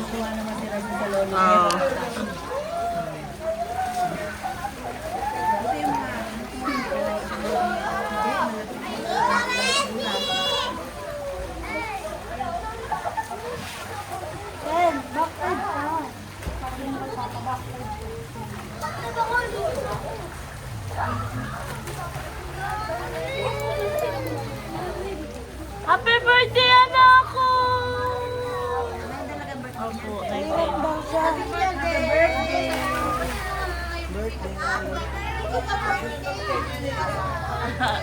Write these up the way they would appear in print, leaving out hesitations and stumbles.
Kuha naman si Raisa sa lolo niya. Happy birthday, anak ko! Opo, Happy birthday!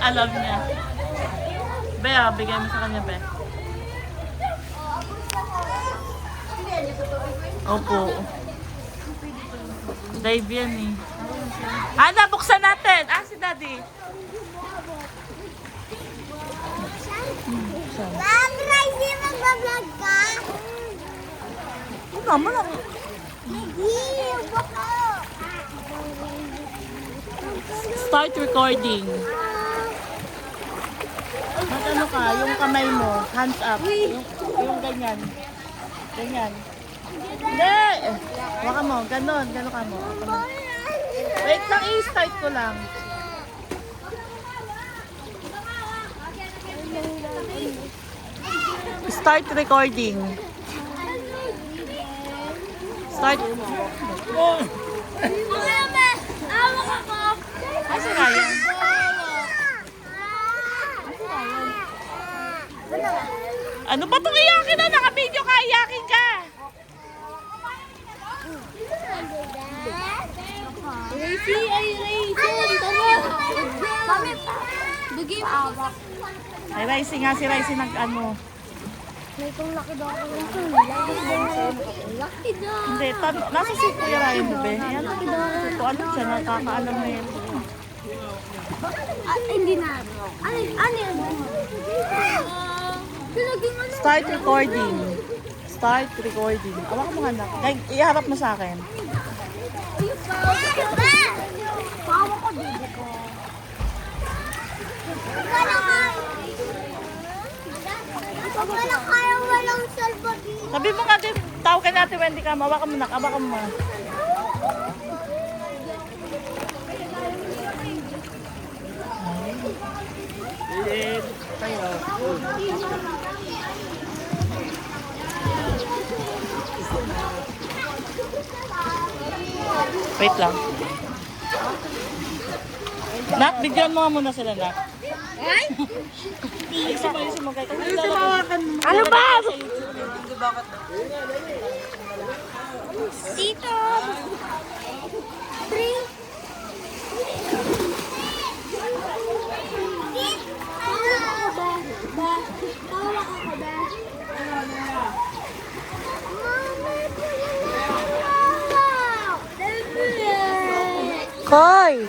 Alam niya. Be, bigay mo sa kanya, Be. Opo. Dive yan eh. Ana, buksan natin! Ah, si Daddy. Ma'am, Raisi, magbablog ka? Ano naman ako? Hindi, baka. Start recording. Ano ka? Yung kamay mo, hands up. Yung ganyan. Ganyan. Hindi! Waka mo, ganon. Ganon ka mo. Wait lang, i-start ko lang. Start recording. Start. Awak ako. Ay, si Ryan. Ano ba itong iyakin na? Naka-video ka, iyakin ka. Raisi, ay Raisi. Kami pa. Bigay mo. Awak. Ay, Raisi nga, si Raisi nag-ano. May kung laki daw ako ng laki daw. Hindi, nasa si Kuya Ryan mo, be? Yan, ito, ano siya, nakakaalam na yan. Hindi na. Ano yun? Start recording. Start recording. Awak mo nga na. Iharap mo sa akin. Pawa ko, baby ko. Pag wala kaya walang salbagi. Sabi mo nga din, tawagan natin Wendy ka, mawa ka mo na, kaba ka mo. Wait lang. Nak, bigyan mo nga muna sila, Nak. Ay? Ayusin mo kay kasi Ano ba? Dito. 3. Koy!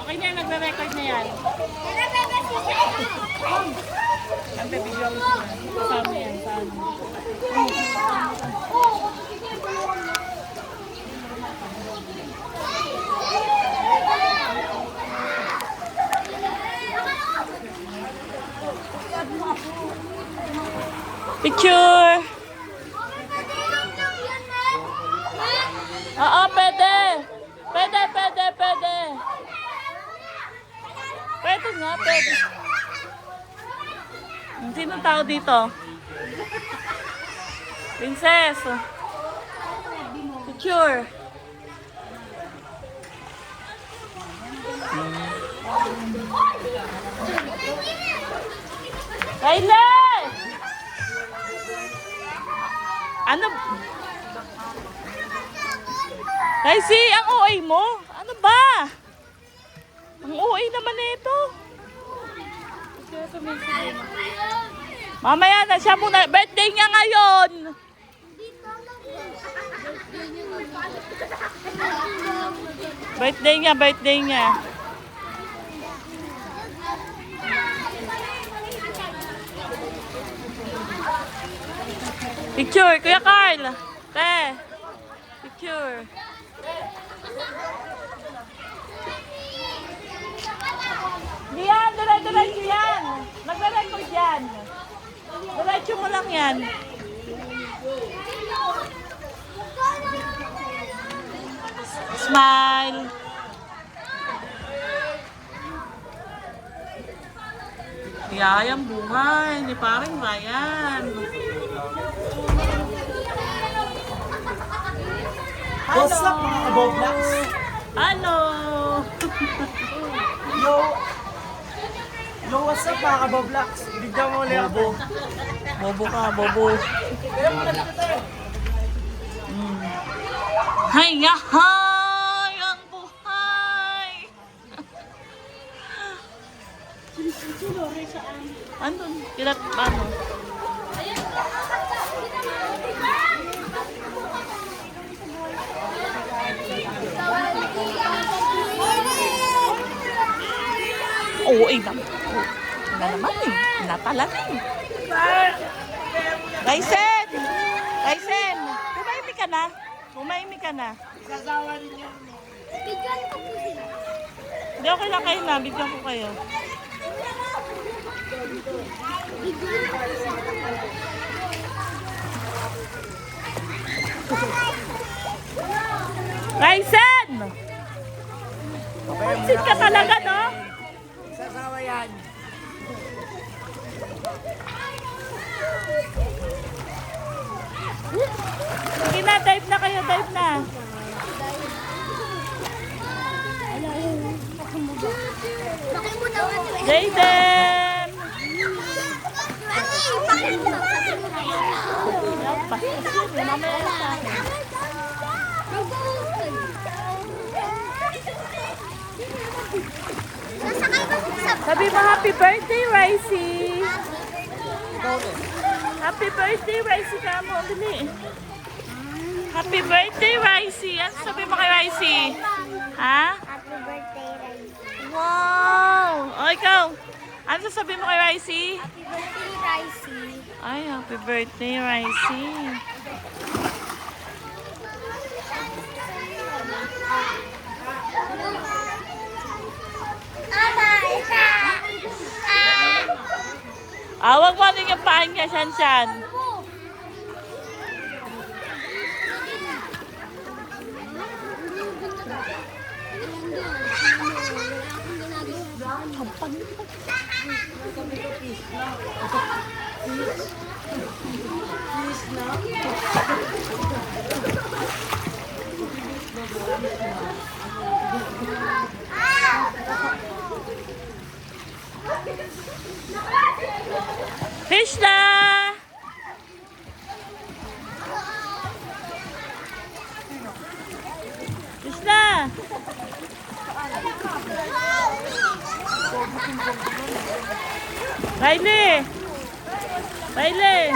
Okay na, nagre-record na yan. Ang bibigyan mo sila. Kasama yan, saan? Picture! Oo, pwede! Pwede, pwede, pwede! Pwede nga, pwede. Sinong tao dito? Princess! Picture! Kylie! Ano? Daisy, ang OA mo? Ano ba? Ang OA naman nito. Mamaya na siya muna. Birthday niya ngayon. Birthday niya, birthday niya. Picture, Kuya Carl. Te. Picture. Diyan, diretso yan. Nagre-record yan. Diretso mo lang yan. Smile. Yayang buhay ni paring Ryan. What's up mga kaboblaks? Ano? Yo, what's up mga kaboblaks? Bigyan mo ulit ako. Bobo ka, bobo. Hay, yahay! Ang buhay! Andun? Kilat, ano? Oo, eh, na naman eh. Natalan eh. Raisen! Raisen! Tumahimik ka na. Tumahimik ka na. Bigyan ko po sila. Hindi, okay lang kayo na. Bigyan ko kayo. Raisen! Pansit ka talaga, no? Sasawa yan. Sige na, dive na kayo. Dive na. Bakit mo daw ito eh? Jaden! Bakit mo? Yan pa. Mamaya na sa akin. Nasakay ba sa Sabi mo, happy birthday, Ricey! Happy birthday, Ricey ka mo. Dali. Happy birthday, Ricey! Ano sabi mo kay Ricey? Ha? Happy birthday, Ray. Wow! O, ikaw. Ano sabi mo kay Ricey? Happy birthday, Ricey. Ay, happy birthday, Ricey. Awag mo ano yung pahan niya, Shanshan. Krishna! Krishna! Riley! Riley!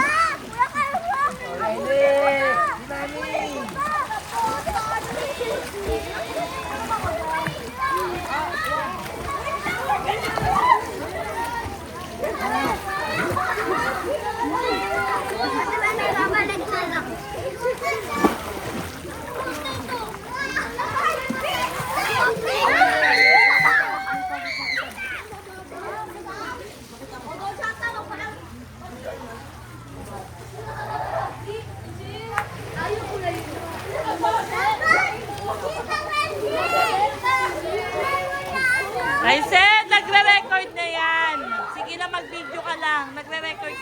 Raisen, nagre-record na yan. Sige na, mag-video ka lang. Nagre-record.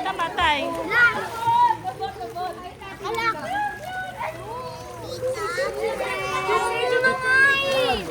Namatay. Anak! Tita! Ito na nga eh!